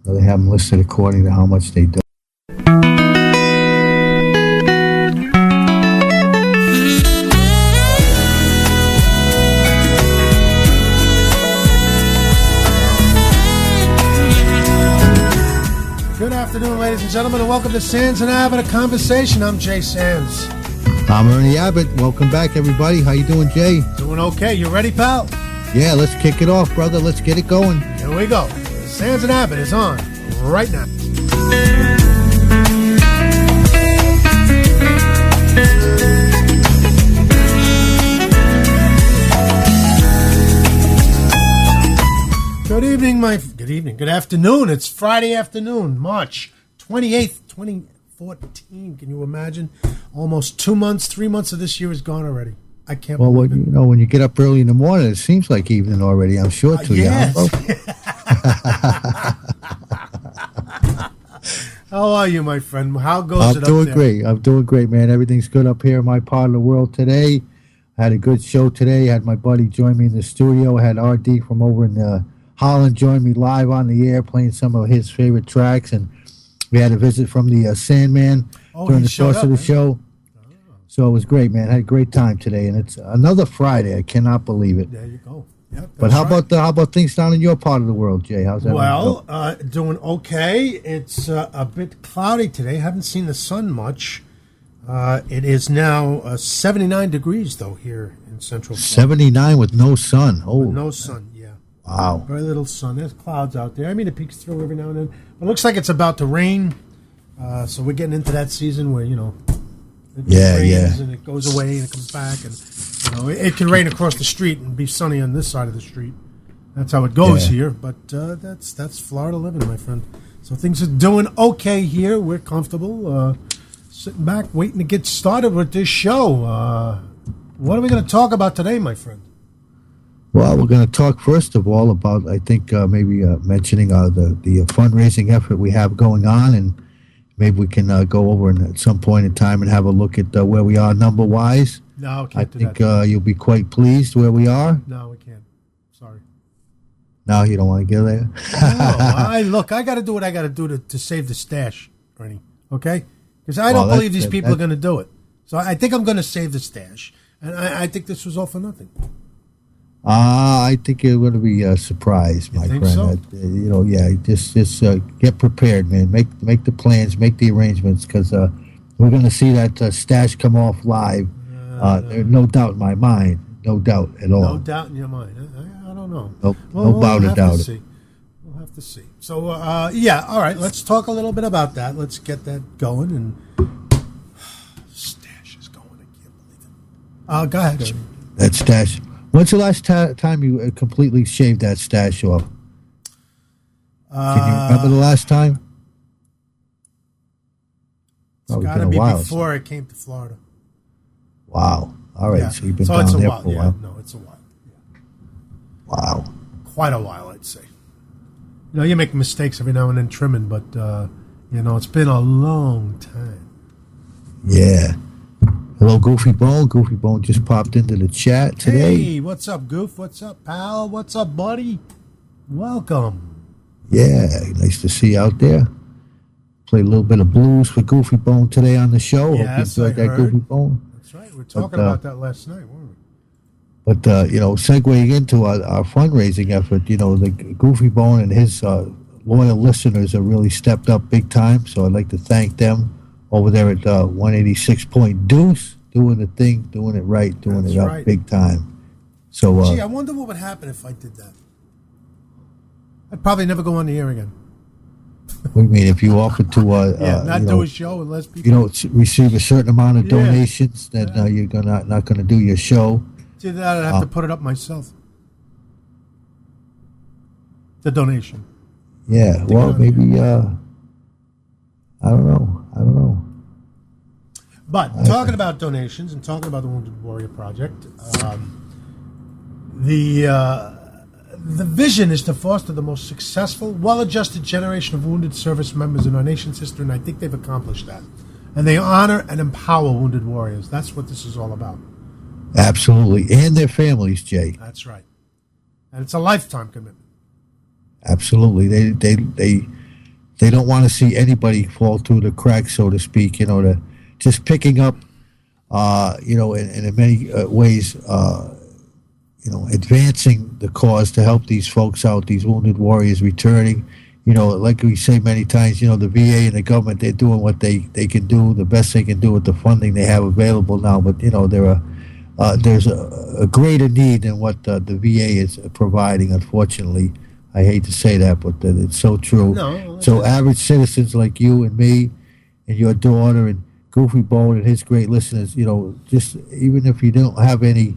They have them listed according to how much they do. Good afternoon, ladies and gentlemen, and welcome to Sands and Abbott, a conversation. I'm Jay Sands. I'm Ernie Abbott. Welcome back, everybody. How you doing, Jay? Doing okay. You ready, pal? Yeah, let's kick it off, brother. Let's get it going. Here we go. Sands and Abbott is on right now. Good afternoon. It's Friday afternoon, March 28th, 2014. Can you imagine? Almost 3 months of this year is gone already. I can't believe it. Well, when you get up early in the morning, it seems like evening already. I'm sure to yes. you. How are you, my friend? How goes it up there? I'm doing great, man. Everything's good up here in my part of the world today. I had a good show today. I had my buddy join me in the studio. I had RD from over in Holland join me live on the air, playing some of his favorite tracks. And we had a visit from the Sandman during the course of the show. So it was great, man. I had a great time today, and it's another Friday. I cannot believe it. There you go. Yep, but how about things down in your part of the world, Jay? How's that? Well, doing okay. It's a bit cloudy today. Haven't seen the sun much. It is now 79 degrees though here in Central Florida. 79 with no sun. Oh, with no sun. Yeah. Wow. Very little sun. There's clouds out there. I mean, it peeks through every now and then. But it looks like it's about to rain. So we're getting into that season where it rains and it goes away and it comes back, and it can rain across the street and be sunny on this side of the street. That's how it goes here. But that's Florida living, my friend. So things are doing okay here. We're comfortable, sitting back, waiting to get started with this show. What are we going to talk about today, my friend? Well, we're going to talk first of all about, I think, maybe mentioning the fundraising effort we have going on, and maybe we can go over at some point in time and have a look at where we are number-wise. No, I think you'll be quite pleased where we are. No, we can't. Sorry. No, you don't want to get there? No, I got to do what I got to do to save the stash, Ernie, okay? Because I don't believe these people are going to do it. So I think I'm going to save the stash, and I think this was all for nothing. I think you're going to be surprised, my friend. So? Just get prepared, man. Make the plans, make the arrangements, because we're going to see that stash come off live. There's no doubt in my mind, no doubt at all. No doubt in your mind. I don't know. No doubt about it. We'll have to see. So, all right. Let's talk a little bit about that. Let's get that going. And stash is going. I can't believe it. Go ahead. That stash. When's the last time you completely shaved that stash off? Can you remember the last time? It's got to be before I came to Florida. Wow. All right. Yeah. So you've been down there for a while. No, it's a while. Yeah. Wow. Quite a while, I'd say. You make mistakes every now and then trimming, but, it's been a long time. Yeah. Hello, Goofy Bone. Goofy Bone just popped into the chat today. Hey, what's up, Goof? What's up, pal? What's up, buddy? Welcome. Yeah, nice to see you out there. Play a little bit of blues for Goofy Bone today on the show. Yes, hope you enjoyed that, Goofy Bone. That's right. We were talking about that last night, weren't we? But, segueing into our fundraising effort, the Goofy Bone and his loyal listeners have really stepped up big time. So I'd like to thank them over there at 186 Point Deuce, doing the thing, doing it right, doing That's it up right. Big time. So, I wonder what would happen if I did that. I'd probably never go on the air again. What do you mean? If you offered to not do a show unless people receive a certain amount of donations, then you're not going to do your show. See that I'd have to put it up myself. The donation. Yeah. Well, maybe. I don't know. But talking about donations and talking about the Wounded Warrior Project, the vision is to foster the most successful, well-adjusted generation of wounded service members in our nation's history, and I think they've accomplished that. And they honor and empower wounded warriors. That's what this is all about. Absolutely. And their families, Jay. That's right. And it's a lifetime commitment. Absolutely. They they don't want to see anybody fall through the cracks, so to speak. To just picking up, in many ways, advancing the cause to help these folks out, these wounded warriors returning. Like we say many times, the VA and the government, they're doing what they can do, the best they can do with the funding they have available now. But, there's a greater need than what the VA is providing, unfortunately. I hate to say that, but it's so true. No, so average citizens like you and me and your daughter and Goofy Bone and his great listeners, just even if you don't have any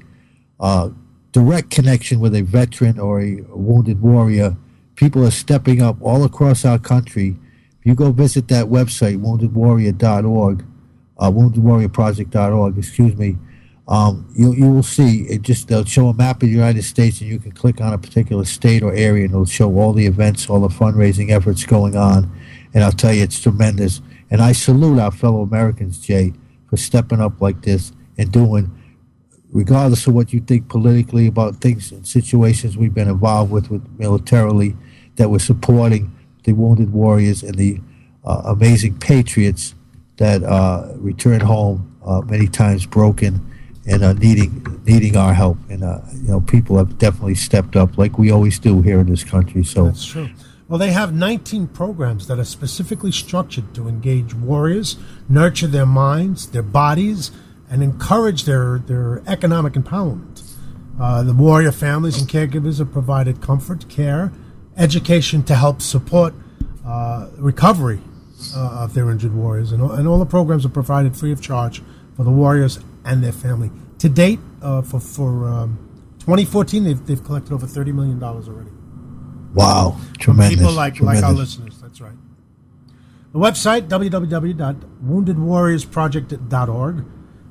direct connection with a veteran or a wounded warrior, people are stepping up all across our country. If you go visit that website, woundedwarrior.org, woundedwarriorproject.org, excuse me, you will see they'll show a map of the United States, and you can click on a particular state or area, and it'll show all the events, all the fundraising efforts going on. And I'll tell you, it's tremendous. And I salute our fellow Americans, Jay, for stepping up like this and doing, regardless of what you think politically about things and situations we've been involved with militarily, that we're supporting the wounded warriors and the amazing patriots that return home many times broken and needing our help. And people have definitely stepped up like we always do here in this country. So that's true. Well, they have 19 programs that are specifically structured to engage warriors, nurture their minds, their bodies, and encourage their economic empowerment. The warrior families and caregivers are provided comfort, care, education to help support recovery of their injured warriors. And all the programs are provided free of charge for the warriors and their family. To date, for 2014, they've collected over $30 million already. Wow, tremendous. People like tremendous. our listeners, that's right. The website, www.woundedwarriorsproject.org.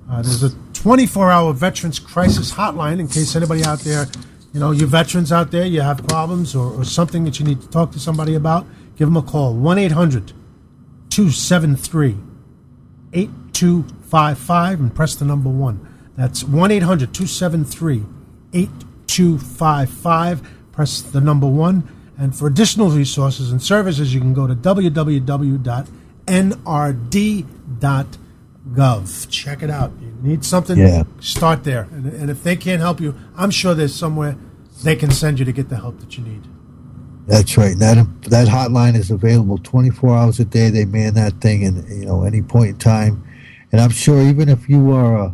There's a 24-hour Veterans Crisis Hotline in case anybody out there, you veterans out there, you have problems or something that you need to talk to somebody about, give them a call, 1-800-273-8255 and press the number 1. That's 1-800-273-8255. Press the number 1. And for additional resources and services, you can go to www.nrd.gov. Check it out. You need something, start there. And if they can't help you, I'm sure there's somewhere they can send you to get the help that you need. That's right. That hotline is available 24 hours a day. They man that thing in any point in time. And I'm sure even if you are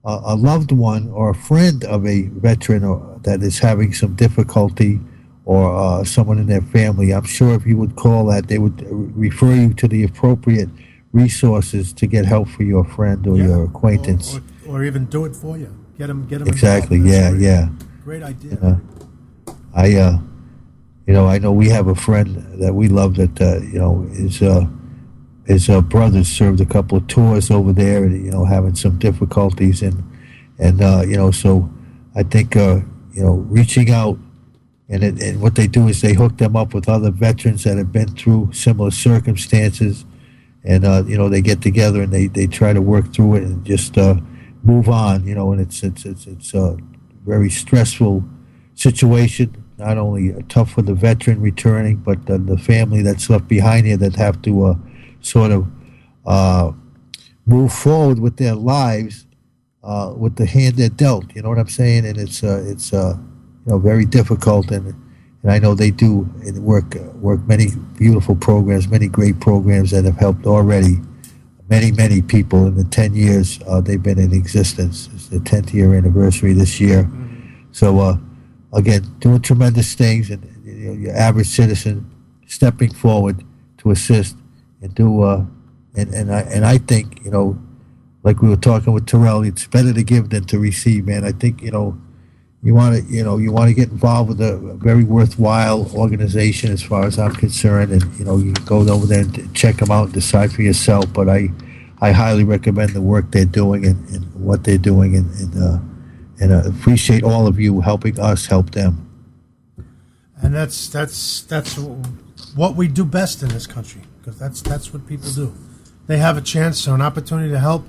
a loved one or a friend of a veteran that is having some difficulty, or someone in their family, I'm sure if you would call that, they would refer you to the appropriate resources to get help for your friend or your acquaintance, or even do it for you. Get them. Exactly. Great idea. I know we have a friend that we love that his brothers served a couple of tours over there, and having some difficulties, and so I think reaching out. And what they do is they hook them up with other veterans that have been through similar circumstances, and they get together and they try to work through it and just move on. And it's a very stressful situation. Not only tough for the veteran returning, but the family that's left behind here that have to sort of move forward with their lives with the hand they're dealt. You know what I'm saying? And it's very difficult, and I know they do work many beautiful programs, many great programs that have helped already many people in the 10 years they've been in existence. It's the 10th year anniversary this year. So again, doing tremendous things, and your average citizen stepping forward to assist and do and I think like we were talking with Terrell, it's better to give than to receive, man. I think you want to get involved with a very worthwhile organization, as far as I'm concerned, and you can go over there and check them out and decide for yourself. But I highly recommend the work they're doing and what they're doing, and appreciate all of you helping us help them. And that's what we do best in this country, because that's what people do. They have a chance or an opportunity to help.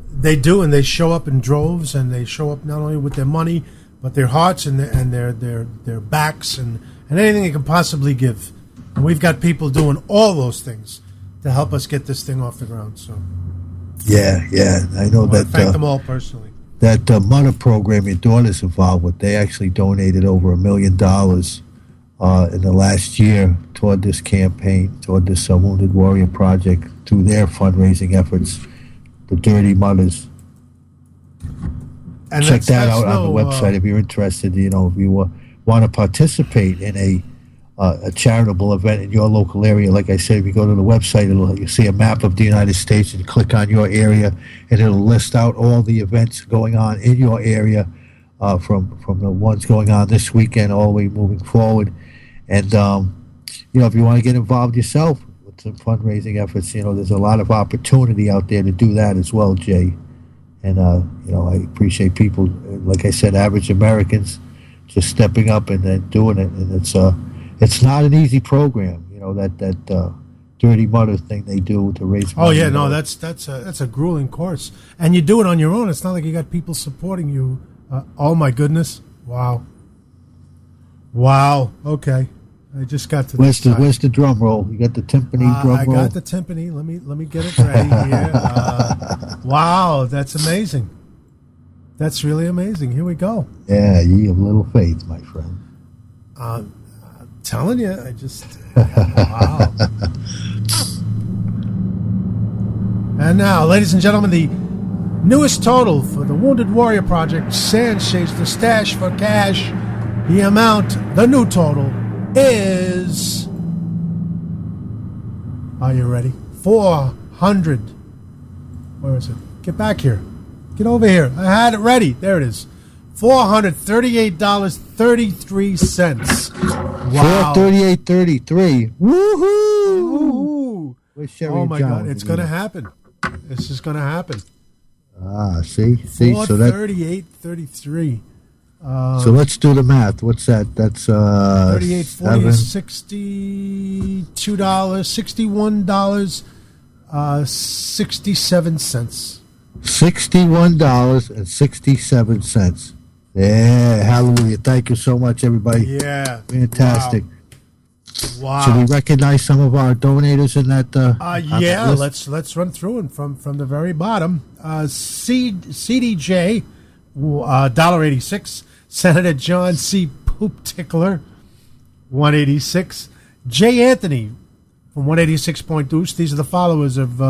They do, and they show up in droves, and they show up not only with their money, but their hearts and their backs and anything they can possibly give. And we've got people doing all those things to help us get this thing off the ground. So yeah, I know that. Thank them all personally. That mother program your daughter's involved with, they actually donated over $1 million in the last year toward this campaign, toward this Wounded Warrior Project, through their fundraising efforts, the Dirty Mothers. And check that out on the website if you're interested. You know, if you want to participate in a charitable event in your local area. Like I said, if you go to the website, you'll see a map of the United States and click on your area, and it'll list out all the events going on in your area, from the ones going on this weekend all the way moving forward. And you know, if you want to get involved yourself with some fundraising efforts, you know, there's a lot of opportunity out there to do that as well, Jay. And you know, I appreciate people, like I said, average Americans, just stepping up and then doing it. And it's not an easy program, you know, that Dirty Mother thing they do to raise money. Oh yeah, no, that's a grueling course, and you do it on your own. It's not like you got people supporting you. Oh my goodness! Wow. Okay, I just got to. Where's the drum roll? You got the timpani drum roll. I got the timpani. Let me get it ready here. Wow, that's amazing. That's really amazing. Here we go. Yeah, ye of little faith, my friend. Telling you, I just wow. And now, ladies and gentlemen, the newest total for the Wounded Warrior Project, Sandsnet, the stash for cash. The new total is, are you ready? 400. Where is it? Get back here. Get over here. I had it ready. There it is. $438.33. Wow. $438.33. Woohoo! Where's Sherry oh my John God! It's going to happen. This is going to happen. See. So that 438.33. So let's do the math. What's that? That's 38, 40, $62, $61, 67 cents. $61.67. Yeah, hallelujah. Thank you so much, everybody. Yeah. Fantastic. Wow. Should we recognize some of our donators in that? Yeah, let's run through them from the very bottom. CDJ, $1.86. Senator John C. Poop Tickler, $1.86. J. Anthony from 186 Point Deuce. These are the followers of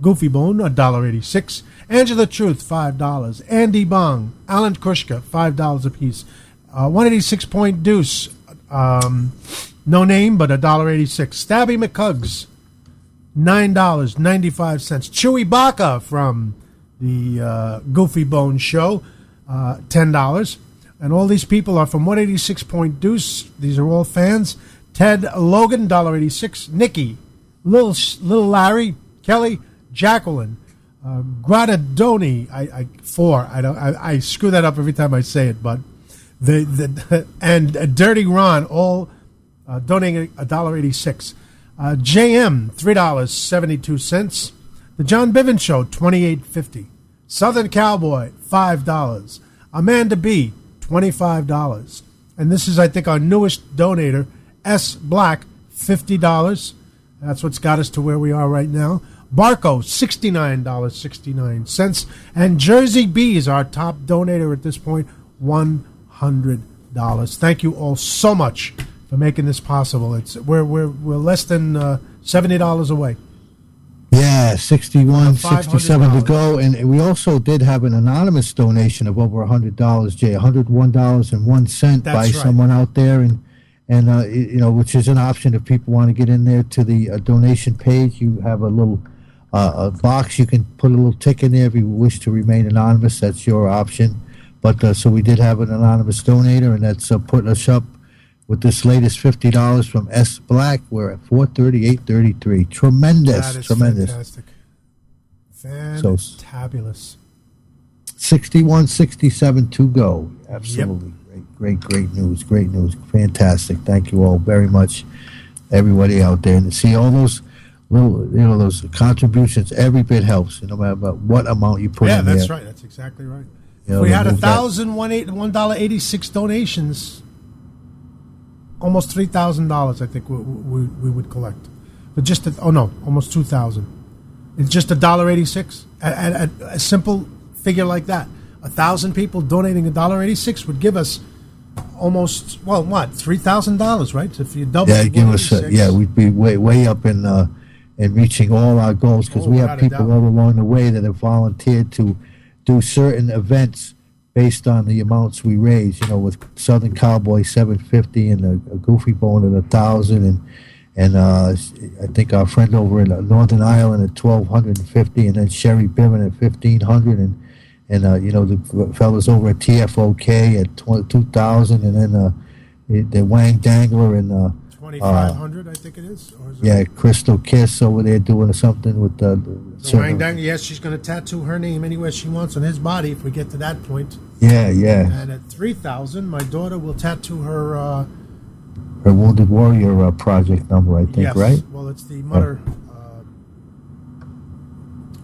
Goofy Bone, $1.86. Angela Truth, $5. Andy Bong, Alan Kushka, $5 apiece. 186 Point Deuce, no name, but $1.86. Stabby McCugs, $9.95. Chewy Baca from the Goofy Bone Show, $10. And all these people are from 186 Point Deuce. These are all fans. Ted Logan, $1.86. Nikki, Little Larry, Kelly, Jacqueline, Gratadoni, I screw that up every time I say it, but and Dirty Ron, all donating $1.86. JM, $3.72. The John Bivens Show, $28.50. Southern Cowboy, $5. Amanda B, $25. And this is, I think, our newest donator, S. Black, $50. That's what's got us to where we are right now. Barco, $69.69. And Jersey B is our top donator at this point, $100. Thank you all so much for making this possible. We're less than $70 away. Yeah, 61, 67 to go. And we also did have an anonymous donation of over $100, Jay, $101.01 by someone out there. And you know, which is an option if people want to get in there to the donation page. You have a little a box. You can put a little tick in there if you wish to remain anonymous. That's your option. But so we did have an anonymous donator, and that's putting us up with this latest $50 from S. Black. We're at $438.33. Tremendous. That is tremendous. Fantastic. Fantabulous. 61, 67 to go. Absolutely. Yep. Great news. Great news. Fantastic. Thank you all very much, everybody out there. And to see all those little, you know, those contributions, every bit helps, no matter what amount you put in there. Yeah, that's right. That's exactly right. You know, we had $1,086 donations. almost $3,000. I think we would collect, but just almost $2,000. It's just $1.86. A simple figure like that, 1,000 people donating $1.86 would give us almost $3,000, right? If you double, give us we'd be way up in reaching all our goals, because we have people all along the way that have volunteered to do certain events based on the amounts we raise. With Southern Cowboy $750 and a Goofy Bone at $1,000, and I think our friend over in Northern Ireland at $1,250, and then Sherry Biven at $1,500, and the fellas over at TFOK at $2,000, and then the Wang Dangler and 2,500, I think it is. Or is it Crystal Kiss over there doing something with the Wang Dangler. Yes, she's going to tattoo her name anywhere she wants on his body if we get to that point. Yeah. And at 3,000, my daughter will tattoo her Wounded Warrior project number, I think, yes. Right? Well, it's the Mother.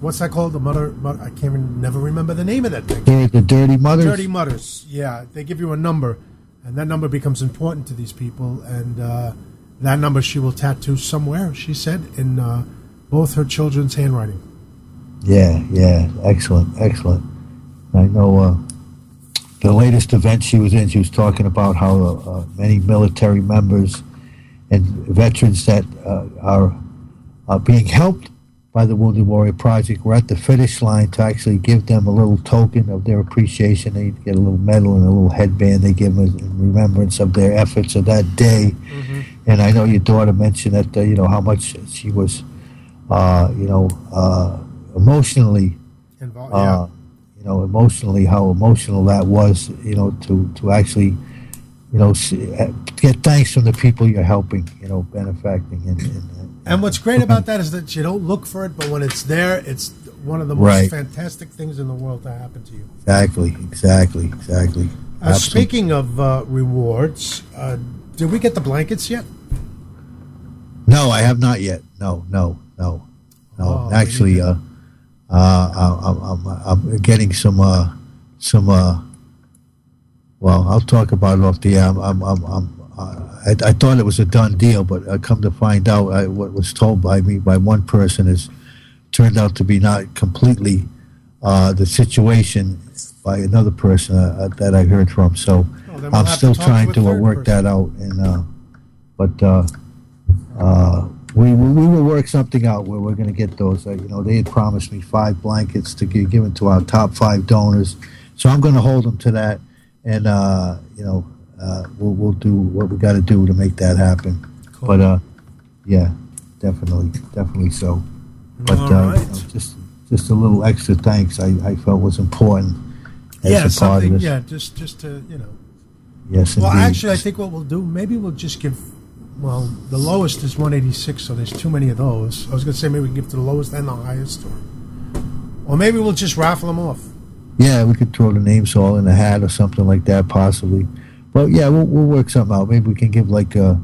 What's that called? The Mother. I never remember the name of that thing. The Dirty Mothers. Dirty Mothers. Yeah, they give you a number, and that number becomes important to these people, and that number she will tattoo somewhere. She said in both her children's handwriting. Yeah. Excellent. I know the latest event she was in, she was talking about how many military members and veterans that are being helped by the Wounded Warrior Project were at the finish line to actually give them a little token of their appreciation. They get a little medal and a little headband they give them in remembrance of their efforts of that day. Mm-hmm. And I know your daughter mentioned that, how much she was, emotionally involved. Emotionally, how emotional that was, to actually, get thanks from the people you're helping, benefacting. And what's great about that is that you don't look for it, but when it's there, it's one of the most fantastic things in the world to happen to you. Exactly. Speaking of rewards, did we get the blankets yet? No, I have not yet. No. Oh, actually, I'm getting some. Well, I'll talk about it off the air. I thought it was a done deal, but I come to find out what was told by me by one person is turned out to be not completely the situation by another person that I heard from. So I'm still trying to work that out, and we will work something out where we're going to get those. They had promised me 5 blankets to be given to our top 5 donors, so I'm going to hold them to that, and we'll do what we got to do to make that happen. Cool. But definitely so. But just a little extra thanks I felt was important as a part of this. Yeah, just to Yes, well, indeed. actually, I think what we'll do, maybe we'll just give. Well, the lowest is 186, so there's too many of those. I was going to say maybe we can give to the lowest and the highest, or maybe we'll just raffle them off. Yeah, we could throw the names all in a hat or something like that, possibly. But yeah, we'll work something out. Maybe we can give the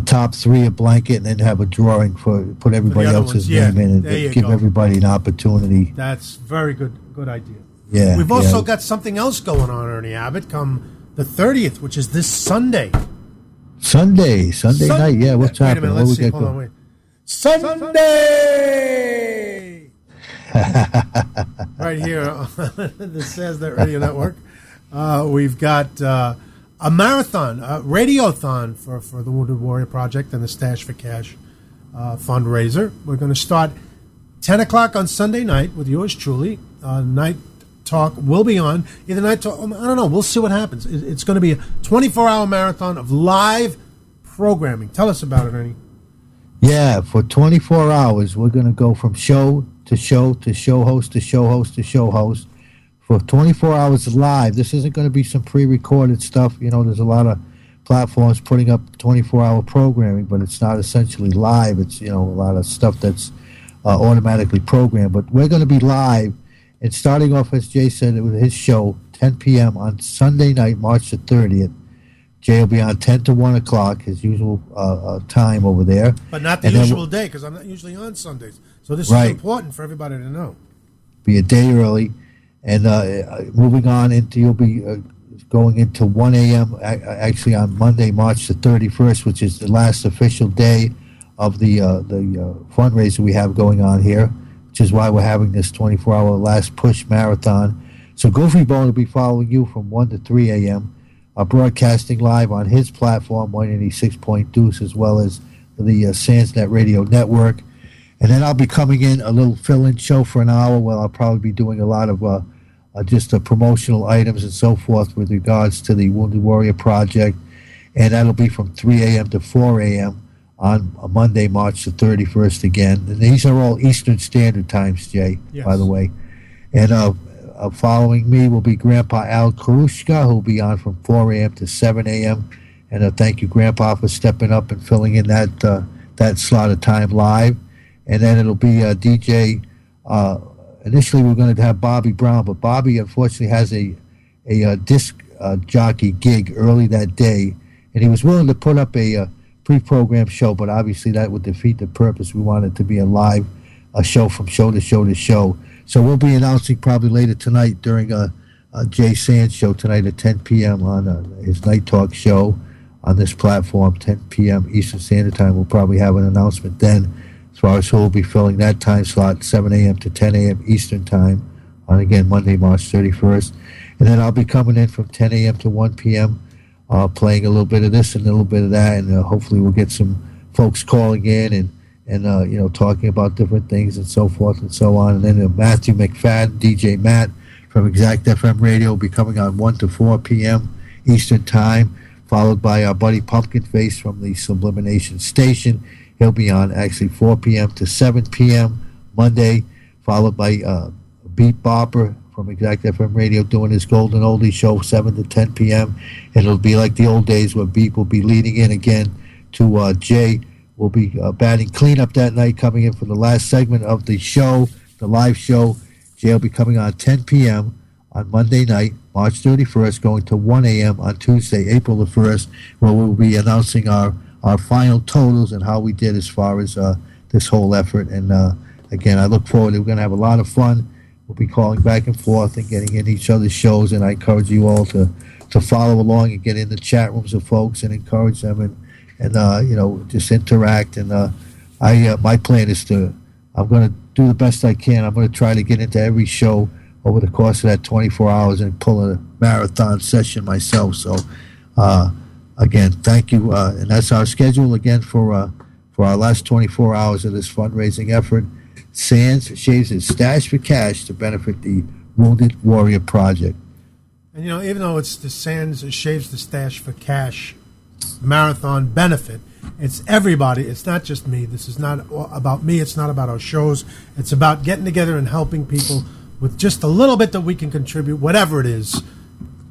top 3 a blanket and then have a drawing put everybody else's name in and give everybody an opportunity. That's very good idea. Yeah. We've also got something else going on, Ernie Abbott, come the 30th, which is this Sunday. Sunday night. Yeah, what's happening? Wait a minute, let's see. Hold on, wait. Sunday! Right here on the Sandsnet Radio Network. We've got a marathon, a radiothon for the Wounded Warrior Project and the Stash for Cash fundraiser. We're going to start 10 o'clock on Sunday night with yours truly. Night Talk will be on. Either Night Talk, I don't know. We'll see what happens. It's going to be a 24-hour marathon of live programming. Tell us about it, Ernie. Yeah, for 24 hours, we're going to go from show to show to show host to show host to show host. For 24 hours live. This isn't going to be some pre-recorded stuff. There's a lot of platforms putting up 24-hour programming, but it's not essentially live. It's, a lot of stuff that's automatically programmed. But we're going to be live. And starting off, as Jay said, with his show, 10 p.m. on Sunday night, March the 30th. Jay will be on 10 to 1 o'clock, his usual time over there. But not the usual day, because I'm not usually on Sundays. So this is important for everybody to know. Be a day early. And moving on into, you'll be going into 1 a.m. Actually on Monday, March the 31st, which is the last official day of the fundraiser we have going on here, which is why we're having this 24-hour last push marathon. So Goofy Bone will be following you from 1 to 3 a.m., broadcasting live on his platform, 186.2 Deuce, as well as the Sandsnet Radio Network. And then I'll be coming in a little fill-in show for an hour where I'll probably be doing a lot of just promotional items and so forth with regards to the Wounded Warrior Project. And that'll be from 3 a.m. to 4 a.m. on Monday, March the 31st again. And these are all Eastern Standard Times, Jay, yes, by the way. And following me will be Grandpa Al Karushka, who'll be on from 4 a.m. to 7 a.m. And thank you, Grandpa, for stepping up and filling in that slot of time live. And then it'll be DJ. Initially, we're going to have Bobby Brown, but Bobby unfortunately has a disc jockey gig early that day, and he was willing to put up a pre-programmed show, but obviously that would defeat the purpose. We want it to be a show from show to show to show. So we'll be announcing probably later tonight during Jay Sands' show tonight at 10 p.m. on his Night Talk show on this platform, 10 p.m. Eastern Standard Time. We'll probably have an announcement then as far as who will be filling that time slot, 7 a.m. to 10 a.m. Eastern Time on, again, Monday, March 31st. And then I'll be coming in from 10 a.m. to 1 p.m., playing a little bit of this and a little bit of that, and hopefully we'll get some folks calling in and talking about different things and so forth and so on. And then Matthew McFadden, DJ Matt from Exact FM Radio, will be coming on 1 to 4 p.m. Eastern Time, followed by our buddy Pumpkin Face from the Sublimination Station. He'll be on actually 4 p.m. to 7 p.m. Monday, followed by Beat Bopper from Exact FM Radio doing his Golden Oldie show, 7 to 10 p.m. And it'll be like the old days where Beat will be leading in again to Jay. Will be batting cleanup that night, coming in for the last segment of the show, the live show. Jay will be coming on 10 p.m. on Monday night, March 31st, going to 1 a.m. on Tuesday, April the 1st, where we'll be announcing our final totals and how we did as far as this whole effort. And again, I look forward to, we're going to have a lot of fun. We'll be calling back and forth and getting in each other's shows, and I encourage you all to follow along and get in the chat rooms of folks and encourage them and just interact. And my plan is I'm going to do the best I can. I'm going to try to get into every show over the course of that 24 hours and pull a marathon session myself. So again, thank you, and that's our schedule again for our last 24 hours of this fundraising effort. Sands shaves his stash for cash to benefit the Wounded Warrior Project. And even though it's the Sands shaves the stash for cash marathon benefit, it's everybody. It's not just me. This is not about me. It's not about our shows. It's about getting together and helping people with just a little bit that we can contribute, whatever it is,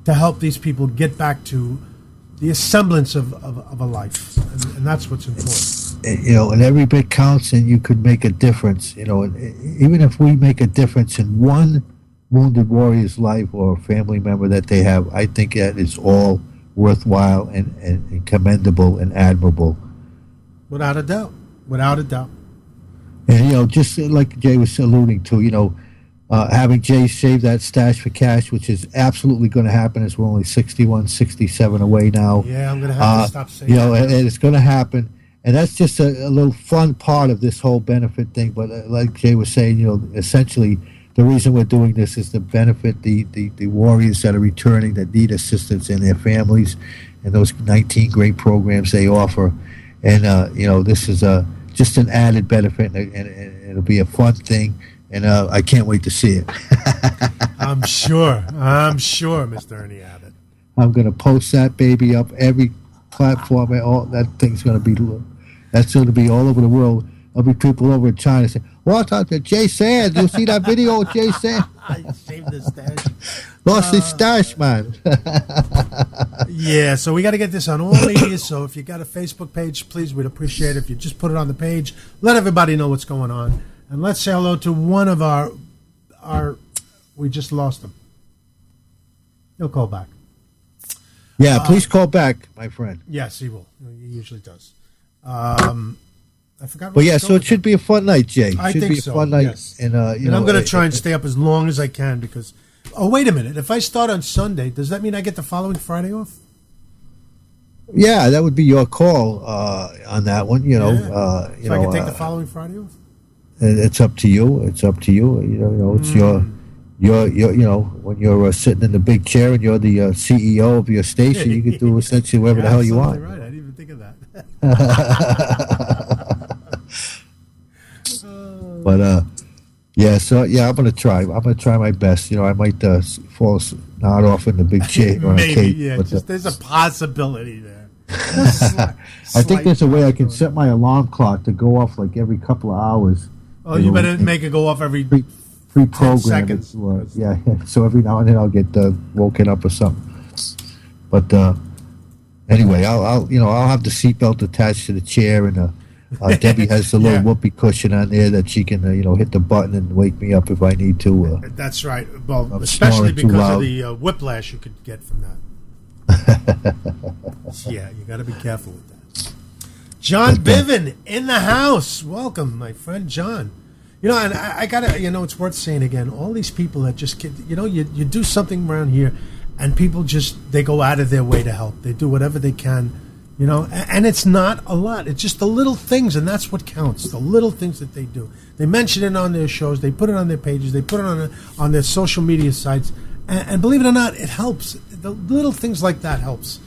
to help these people get back to the semblance of a life, and that's what's important. And every bit counts, and you could make a difference. And even if we make a difference in one wounded warrior's life or family member that they have, I think that is all worthwhile and commendable and admirable. Without a doubt. Without a doubt. And just like Jay was alluding to, having Jay save that stash for cash, which is absolutely going to happen, as we're only 61, 67 away now. Yeah, I'm going to have to stop saying that. And it's going to happen. And that's just a little fun part of this whole benefit thing. But like Jay was saying, essentially the reason we're doing this is to benefit the warriors that are returning, that need assistance, and their families, and those 19 great programs they offer. And, this is just an added benefit, and it'll be a fun thing. And I can't wait to see it. I'm sure, Mr. Ernie Abbott. I'm going to post that baby up every platform. That thing's going to be, that's going to be all over the world. There'll be people over in China saying, "What talk to Jay Sands? You see that video of Jay Sands? I saved the stash. Lost his stash, man." Yeah, so we got to get this on all medias. So if you got a Facebook page, please, we'd appreciate it if you just put it on the page. Let everybody know what's going on. And let's say hello to one of our we just lost him. He'll call back. Yeah, please call back, my friend. Yes, he will. He usually does. I forgot. But yeah, so it should be a fun night, Jay. I should think be a so, fun night. Yes. And I'm going to try and stay up as long as I can because Oh, wait a minute. If I start on Sunday, does that mean I get the following Friday off? Yeah, that would be your call on that one. You know, I can take the following Friday off. It's up to you. It's up to you. You know, it's your. You know, when you're sitting in the big chair and you're the CEO of your station, you can do essentially whatever the hell you want. Right, I didn't even think of that. But yeah, so yeah, I'm gonna try. I'm gonna try my best. You know, I might fall nod off in the big chair. Maybe, yeah. There's a possibility there. I think there's a way I can set my alarm clock to go off like every couple of hours. Oh, you better make it go off every pre-programmed. Yeah. So every now and then I'll get woken up or something. But anyway, I'll have the seatbelt attached to the chair, and Debbie has the little whoopee cushion on there that she can hit the button and wake me up if I need to. That's right. Well, especially because of the whiplash you could get from that. Yeah, you got to be careful with that. John Biven in the house. Welcome, my friend John. You know, and I gotta, it's worth saying again. All these people that just, you do something around here, and people they go out of their way to help. They do whatever they can, and it's not a lot. It's just the little things, and that's what counts. The little things that they do. They mention it on their shows. They put it on their pages. They put it on their social media sites, and believe it or not, it helps. The little things like that helps,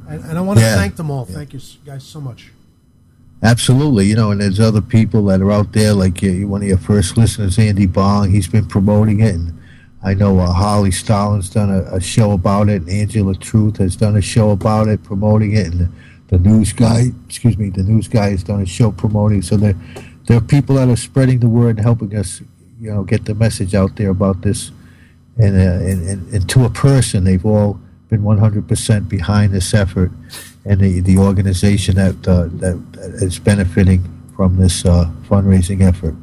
and I want to thank them all. Thank you guys so much. Absolutely, and there's other people that are out there, like one of your first listeners, Andy Bong. He's been promoting it, and I know Holly Stalin's done a show about it, and Angela Truth has done a show about it, promoting it, and the news guy has done a show promoting it. So there are people that are spreading the word and helping us, get the message out there about this, and to a person, they've all been 100% behind this effort. And the organization that is benefiting from this fundraising effort.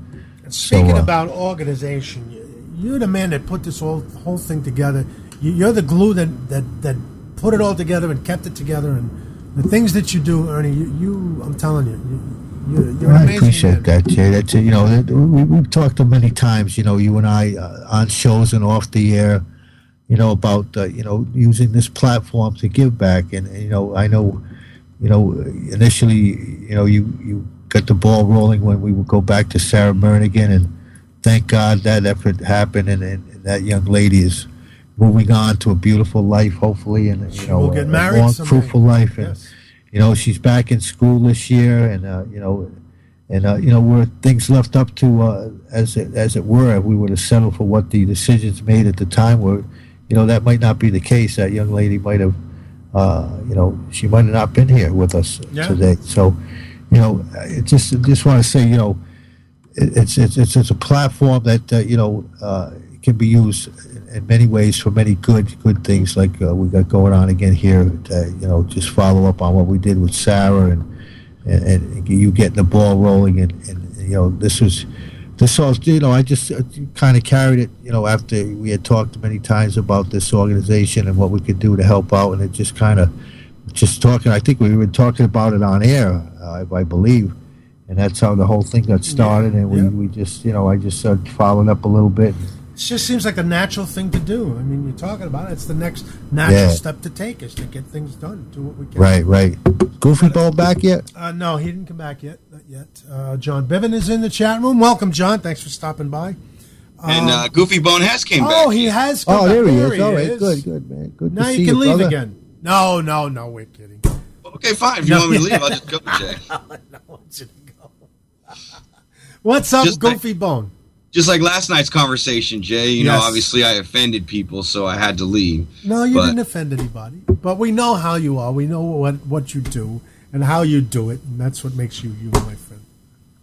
And speaking about organization, you're the man that put this whole thing together. You're the glue that put it all together and kept it together. And the things that you do, Ernie, I'm telling you, you're an amazing I appreciate man. that, Jay. That's we've talked to many times. You and I on shows and off the air. About using this platform to give back, and I know, initially, you got the ball rolling when we would go back to Sarah Mernigan, and thank God that effort happened, and that young lady is moving on to a beautiful life, hopefully, and we'll get married, a long, fruitful life, and she's back in school this year, and were things left up to as it were, if we were to settle for what the decisions made at the time were. That might not be the case. That young lady might have, she might have not been here with us today. So, I just want to say, it's a platform that can be used in many ways for many good things, like we got going on again here. To, just follow up on what we did with Sarah and you getting the ball rolling, and this all, I just kind of carried it, after we had talked many times about this organization and what we could do to help out, and it just kind of, talking, I think we were talking about it on air, I believe, and that's how the whole thing got started, and we just, I just started following up a little bit. It just seems like a natural thing to do. I mean, you're talking about it. It's the next natural step to take, is to get things done, do what we can. Right. Goofy Bone back yet? No, he didn't come back yet. Not yet. John Biven is in the chat room. Welcome, John. Thanks for stopping by. And Goofy Bone has came back. Oh, he has come back. There he is. All right, good, man. Good now to see you can leave brother. again. No, we're kidding. Okay, fine. If you want me to leave, I'll just go, Jay. I want you to go. What's up, Goofy Bone? Just like last night's conversation, Jay, obviously I offended people, so I had to leave. No, you didn't offend anybody. But we know how you are. We know what you do and how you do it, and that's what makes you, my friend.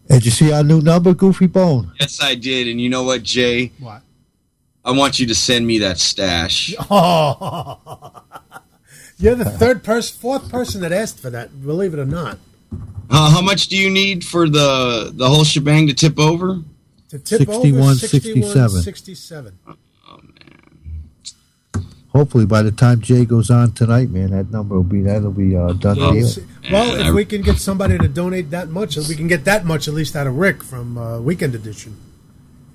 Did you see our new number, Goofy Bone? Yes, I did. And you know what, Jay? What? I want you to send me that stash. Oh, you're the fourth person that asked for that, believe it or not. How much do you need for the whole shebang to tip over? To tip 61.67. Oh, man. Hopefully, by the time Jay goes on tonight, man, that'll be done deal. Well, if we can get somebody to donate that much, we can get that much at least out of Rick from Weekend Edition.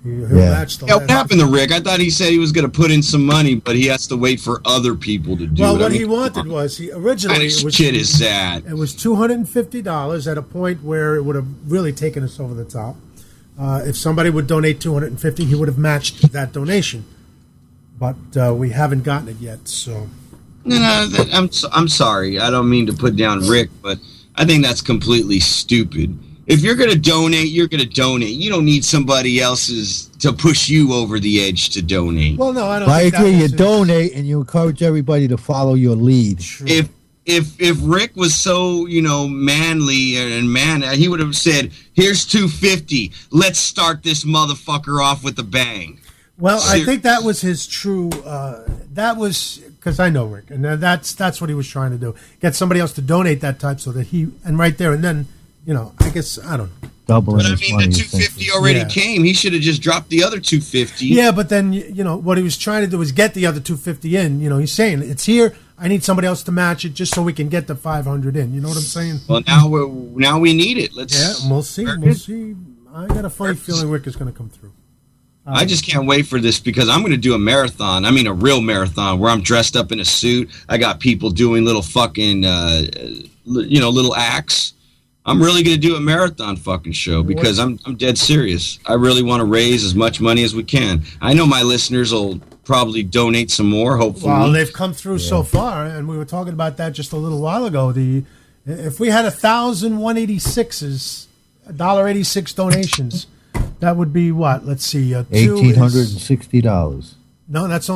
He'll match the what happened to Rick? I thought he said he was going to put in some money, but he has to wait for other people to do it. Well, what he wanted was, originally... shit is sad. It was $250 at a point where it would have really taken us over the top. If somebody would donate $250, he would have matched that donation. But we haven't gotten it yet, so... No, I'm sorry. I don't mean to put down Rick, but I think that's completely stupid. If you're going to donate, you're going to donate. You don't need somebody else's to push you over the edge to donate. Well, no, I don't. I agree. You donate and you encourage everybody to follow your lead. True. If Rick was so manly and he would have said, "Here's $250. Let's start this motherfucker off with a bang." Well, I think that was his true. That was because I know Rick, and that's what he was trying to do. Get somebody else to donate that type so that right there and then. I guess, I don't know. Doubling but I mean, the 250 already came. He should have just dropped the other 250. Yeah, but then, what he was trying to do was get the other 250 in. He's saying, it's here. I need somebody else to match it just so we can get the 500 in. You know what I'm saying? Well, now we need it. We'll see. We'll see. I got a funny feeling Rick is going to come through. I just can't wait for this because I'm going to do a marathon. I mean, a real marathon where I'm dressed up in a suit. I got people doing little fucking, little acts. I'm really going to do a marathon fucking show because I'm dead serious. I really want to raise as much money as we can. I know my listeners will probably donate some more, hopefully. Well, they've come through so far, and we were talking about that just a little while ago. If we had 1,186s, $1.86 donations, that would be what? Let's see. $1,860. No, it'd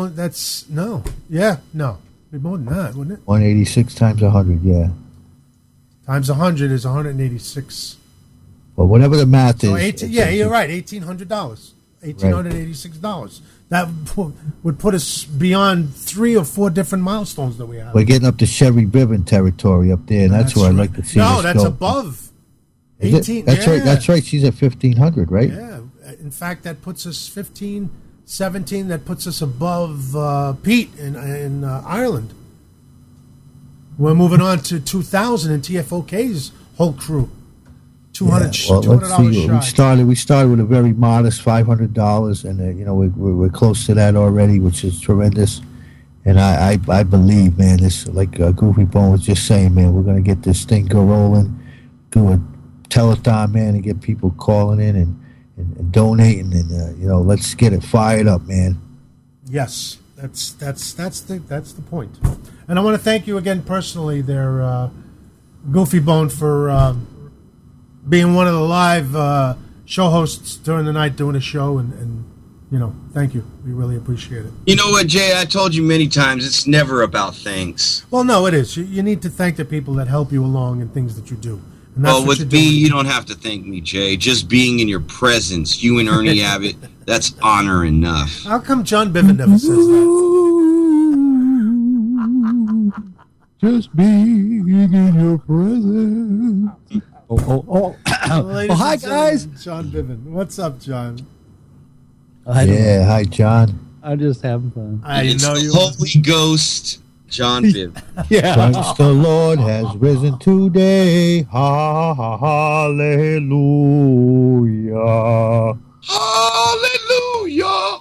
be more than that, wouldn't it? 186 times 100, yeah. Times 100 is 186. Well, whatever the math is. You're right. $1,800. $1,886. That would put us beyond 3 or 4 different milestones that we have. We're getting up to Chevy Biven territory up there, and that's where I'd like to see. No, that's above. 18. That's right. That's right. She's at 1,500, right? Yeah. In fact, that puts us 15, 17. That puts us above Pete in Ireland. We're moving on to 2,000 in TFOK's whole crew. $200. Well, let's see. We started with a very modest $500, and we're close to that already, which is tremendous. And I believe, man, this like Goofy Bone was just saying, man, we're gonna get this thing rolling, do a telethon, man, and get people calling in and donating, and let's get it fired up, man. Yes, that's the point. And I want to thank you again personally there, Goofy Bone, for being one of the live show hosts during the night doing a show. And thank you. We really appreciate it. You know what, Jay? I told you many times, it's never about thanks. Well, no, it is. You need to thank the people that help you along in things that you do. And that's with me, you don't have to thank me, Jay. Just being in your presence, you and Ernie Abbott, that's honor enough. How come John Biven never says that? Just being in your presence. Oh, hi, guys. John Biven. What's up, John? Hi, John. I'm just having fun. It's the Holy Ghost, John Biven. Yeah. Christ the Lord has risen today. Hallelujah. Hallelujah.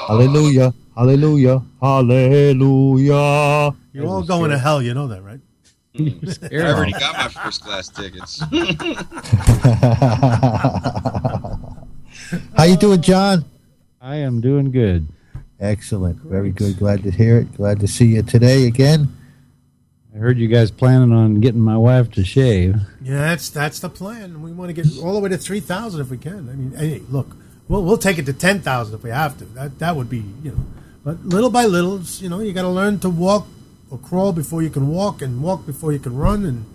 Hallelujah. Hallelujah. Hallelujah. Hallelujah. You're all going to hell, you know that, right? I already got my first class tickets. How you doing, John? I am doing good. Excellent. Very good. Glad to hear it. Glad to see you today again. I heard you guys planning on getting my wife to shave. Yeah, that's the plan. We want to get all the way to 3,000 if we can. I mean, hey, look, we'll take it to 10,000 if we have to. That would be, But little by little, you got to learn to walk or crawl before you can walk, and walk before you can run, and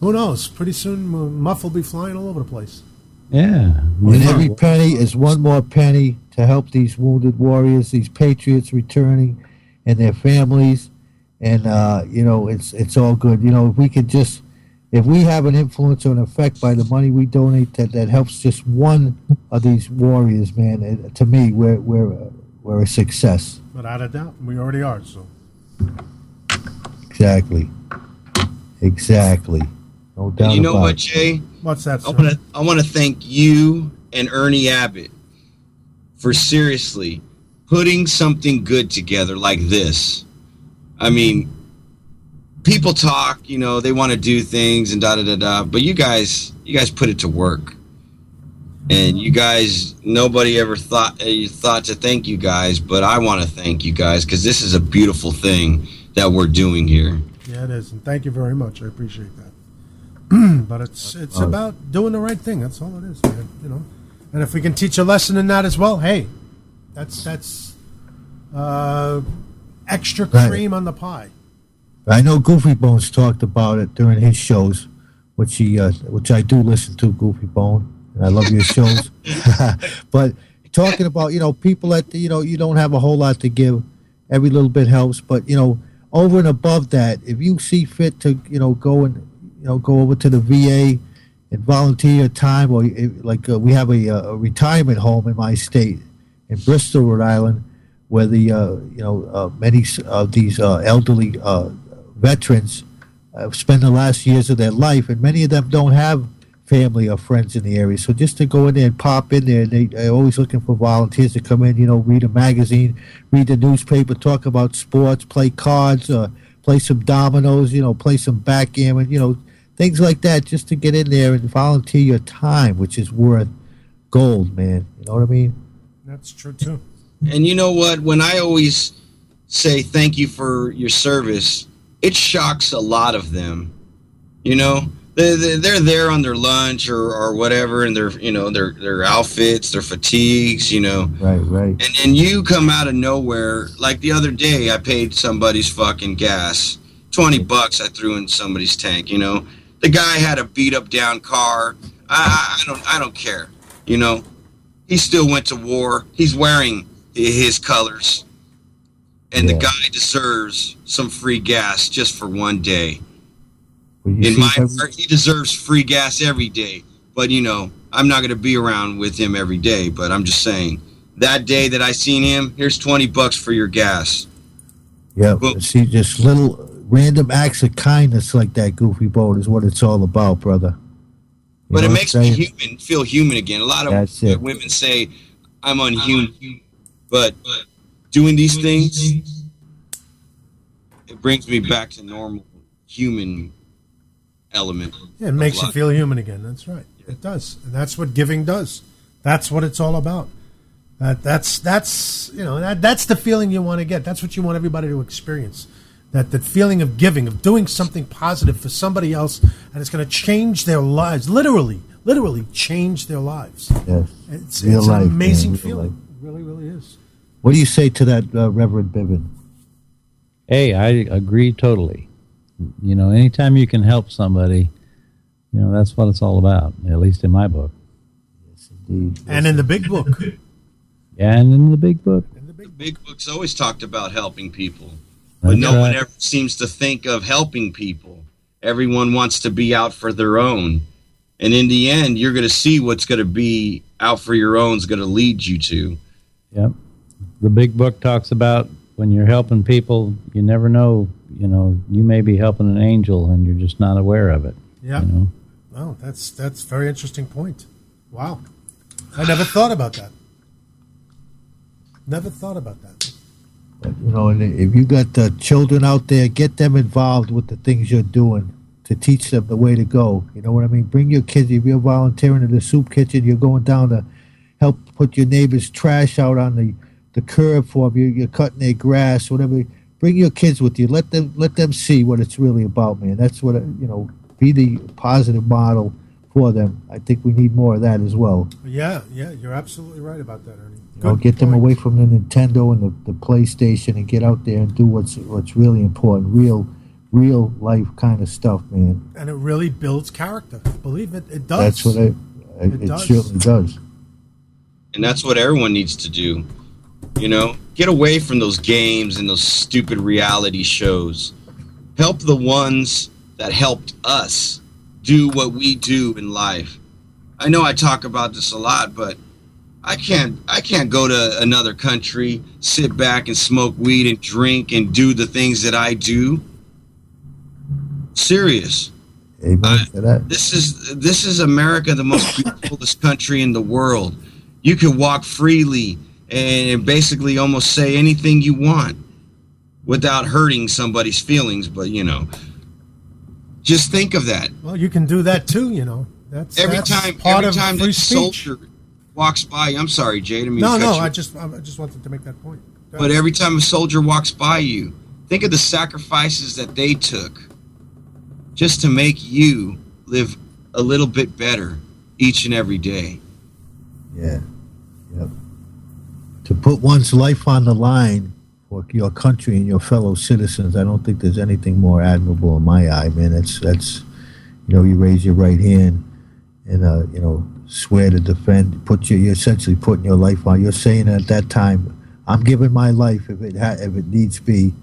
who knows? Pretty soon, Muff will be flying all over the place. Yeah. And every penny is one more penny to help these wounded warriors, these patriots returning, and their families. And it's all good. If we have an influence or an effect by the money we donate that helps just one of these warriors, man, to me, we're a success. Without a doubt, we already are. So. Exactly. No doubt. And you know about what, it. Jay? What's that? I want to thank you and Ernie Abbott for seriously putting something good together like this. I mean, people talk, you know, they want to do things and da-da-da-da, but you guys put it to work. And you guys, nobody ever thought to thank you guys, but I want to thank you guys because this is a beautiful thing that we're doing here. Yeah, it is, and thank you very much. I appreciate that. But it's about doing the right thing. That's all it is, man. You know, and if we can teach a lesson in that as well, hey, that's extra cream on the pie. I know Goofy Bones talked about it during his shows, which I do listen to, Goofy Bone. I love your shows. But talking about, you know, people that, you know, you don't have a whole lot to give. Every little bit helps. But, you know, over and above that, if you see fit to, you know, go over to the VA and volunteer your time, or we have a retirement home in my state in Bristol, Rhode Island, where the, many of these elderly veterans spend the last years of their life, and many of them don't have family or friends in the area. So just to go in there and pop in there, they're always looking for volunteers to come in, you know, read a magazine, read the newspaper, talk about sports, play cards, play some dominoes, you know, play some backgammon, you know, things like that, just to get in there and volunteer your time, which is worth gold, man. You know what I mean? That's true, too. And you know what? When I always say thank you for your service, it shocks a lot of them, you know? They're there on their lunch or whatever, and their outfits, their fatigues, you know. Right. And then you come out of nowhere. Like the other day, I paid somebody's fucking gas. $20 I threw in somebody's tank, you know. The guy had a beat up down car. I don't care, you know. He still went to war. He's wearing his colors. And the guy deserves some free gas just for one day. In my heart, he deserves free gas every day. But, you know, I'm not going to be around with him every day. But I'm just saying, that day that I seen him, here's $20 for your gas. Yeah, see, just little random acts of kindness like that, Goofy Boat, is what it's all about, brother. But it makes me feel human again. A lot of women say I'm unhuman. But doing these things, it brings me back to normal human element. Yeah, it makes you feel human again. That's right. It does. And that's what giving does. That's what it's all about. That's the feeling you want to get. That's what you want everybody to experience. That feeling of giving, of doing something positive for somebody else, and it's going to change their lives. Literally change their lives. Yes. It's an amazing feeling. It really, really is. What do you say to that, Reverend Bibbin? Hey, I agree totally. You know, anytime you can help somebody, you know, that's what it's all about, at least in my book. Yes, indeed. And in the big book. Yeah, and in the big book. The big book's always talked about helping people. But no one ever seems to think of helping people. Everyone wants to be out for their own. And in the end, you're going to see what's going to be out for your own is going to lead you to. Yep. The big book talks about when you're helping people, you never know, you know, you may be helping an angel and you're just not aware of it. Yeah. You know? Oh, that's a very interesting point. Wow. I never thought about that. Never thought about that. But, you know, and if you got children out there, get them involved with the things you're doing to teach them the way to go. You know what I mean? Bring your kids. If you're volunteering in the soup kitchen, you're going down to help put your neighbor's trash out on the curb for them. You're cutting their grass, whatever. Bring your kids with you. Let them see what it's really about, man. That's what, you know, be the positive model for them. I think we need more of that as well. Yeah, you're absolutely right about that, Ernie. You know, get them away from the Nintendo and the PlayStation and get out there and do what's really important, real life kind of stuff, man. And it really builds character. Believe it, it does. That's what it certainly does. And that's what everyone needs to do. You know, get away from those games and those stupid reality shows. Help the ones that helped us do what we do in life. I know I talk about this a lot, but I can't go to another country, sit back and smoke weed and drink and do the things that I do. Serious. Amen to that. This is America, the most beautifulest country in the world. You can walk freely and basically almost say anything you want without hurting somebody's feelings. But just think of that. Well, you can do that too. That's every that's time part every of time free the speech. soldier walks by. I'm sorry, Jay. No. I just wanted to make that point. But every time a soldier walks by you, think of the sacrifices that they took just to make you live a little bit better each and every day. Yeah. Yep. To put one's life on the line for your country and your fellow citizens, I don't think there's anything more admirable in my eye, man. That's you raise your right hand and swear to defend. You're essentially putting your life on. You're saying at that time, I'm giving my life if it needs be,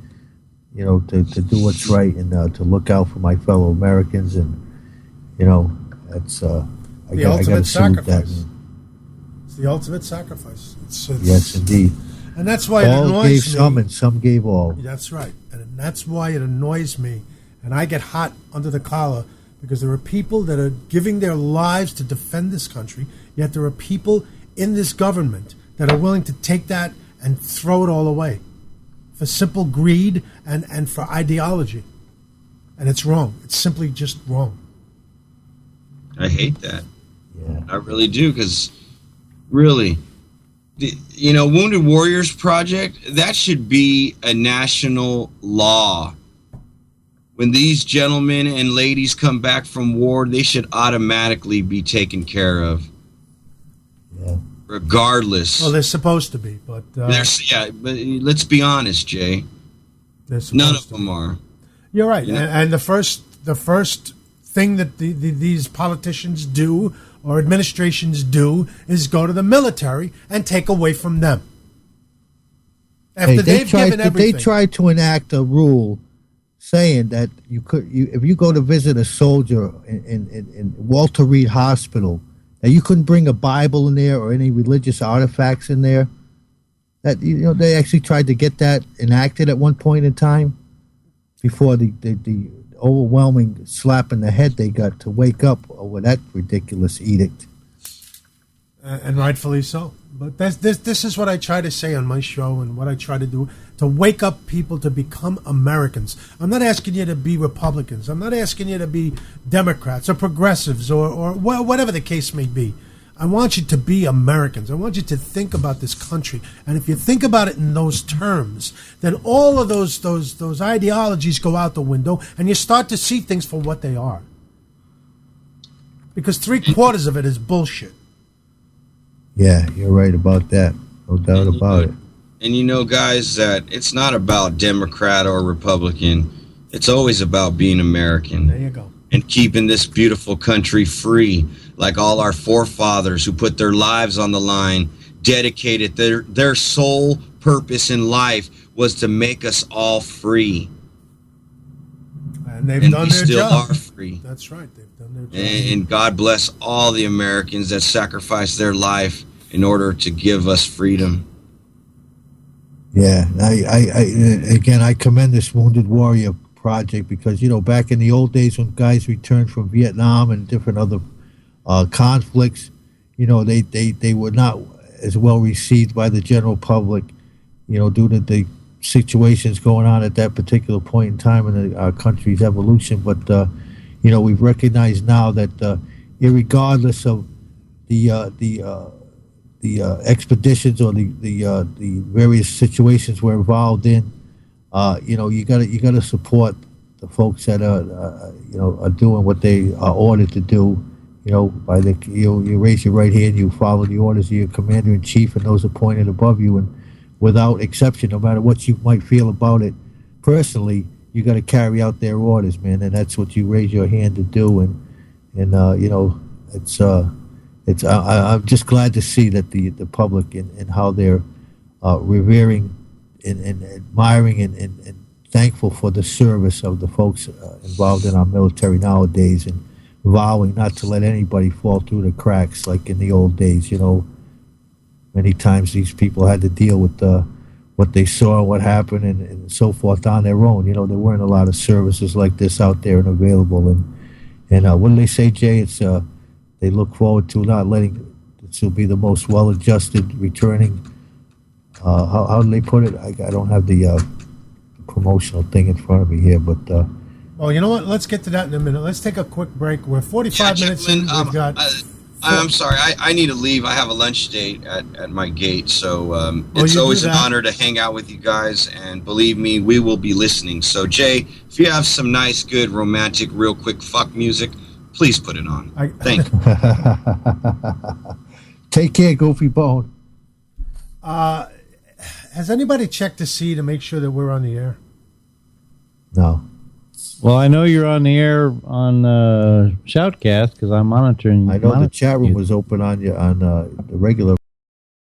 to do what's right and to look out for my fellow Americans, and that's I got to salute that. Man. It's the ultimate sacrifice. It's, yes, indeed. And that's why all it annoys gave me. Some and some gave all. That's right, and that's why it annoys me, and I get hot under the collar because there are people that are giving their lives to defend this country, yet there are people in this government that are willing to take that and throw it all away for simple greed and for ideology. And it's wrong. It's simply just wrong. I hate that. Yeah. I really do, because really, Wounded Warriors Project, that should be a national law. When these gentlemen and ladies come back from war, they should automatically be taken care of. Yeah. Regardless. Well, they're supposed to be, but but let's be honest, Jay. None of them are. You're right, and the first thing that these politicians do or administrations do is go to the military and take away from them. After they've given everything. They tried to enact a rule saying that if you go to visit a soldier in Walter Reed Hospital, that you couldn't bring a Bible in there or any religious artifacts in there. That they actually tried to get that enacted at one point in time before the overwhelming slap in the head they got to wake up over that ridiculous edict. And rightfully so. But this is what I try to say on my show, and what I try to do to wake up people to become Americans. I'm not asking you to be Republicans. I'm not asking you to be Democrats or progressives or whatever the case may be. I want you to be Americans. I want you to think about this country. And if you think about it in those terms, then all of those ideologies go out the window, and you start to see things for what they are. Because 3/4 of it is bullshit. Yeah, you're right about that. No doubt about it. And guys, that it's not about Democrat or Republican. It's always about being American. There you go. And keeping this beautiful country free, like all our forefathers who put their lives on the line, dedicated their sole purpose in life was to make us all free. And they've done their still job. Are free. That's right. They've done their job. And God bless all the Americans that sacrificed their life in order to give us freedom. Yeah, I commend this Wounded Warrior Project because back in the old days when guys returned from Vietnam and different other conflicts, they were not as well received by the general public, due to the situations going on at that particular point in time in our country's evolution. But we've recognized now that irregardless of the expeditions or the various situations we're involved in, you gotta support the folks that are doing what they are ordered to do. You raise your right hand, you follow the orders of your commander in chief and those appointed above you, and without exception, no matter what you might feel about it personally, you got to carry out their orders, man, and that's what you raise your hand to do. And I'm just glad to see that the public and how they're revering and admiring and thankful for the service of the folks involved in our military nowadays, and vowing not to let anybody fall through the cracks like in the old days. Many times these people had to deal with what they saw, what happened, and so forth on their own. There weren't a lot of services like this out there and available, and And what do they say, Jay? It's they look forward to not letting this will be the most well-adjusted returning. How do they put it? I don't have the promotional thing in front of me here, but. Oh, you know what? Let's get to that in a minute. Let's take a quick break. We're 45 minutes in. We've got. I'm sorry. I need to leave. I have a lunch date at my gate, so it's always an honor to hang out with you guys. And believe me, we will be listening. So, Jay, if you have some nice, good, romantic, real quick fuck music, please put it on. Thank you. Take care, Goofy Bone. Has anybody checked to see to make sure that we're on the air? No. Well, I know you're on the air on Shoutcast because I'm monitoring. I know the chat room was open on the regular.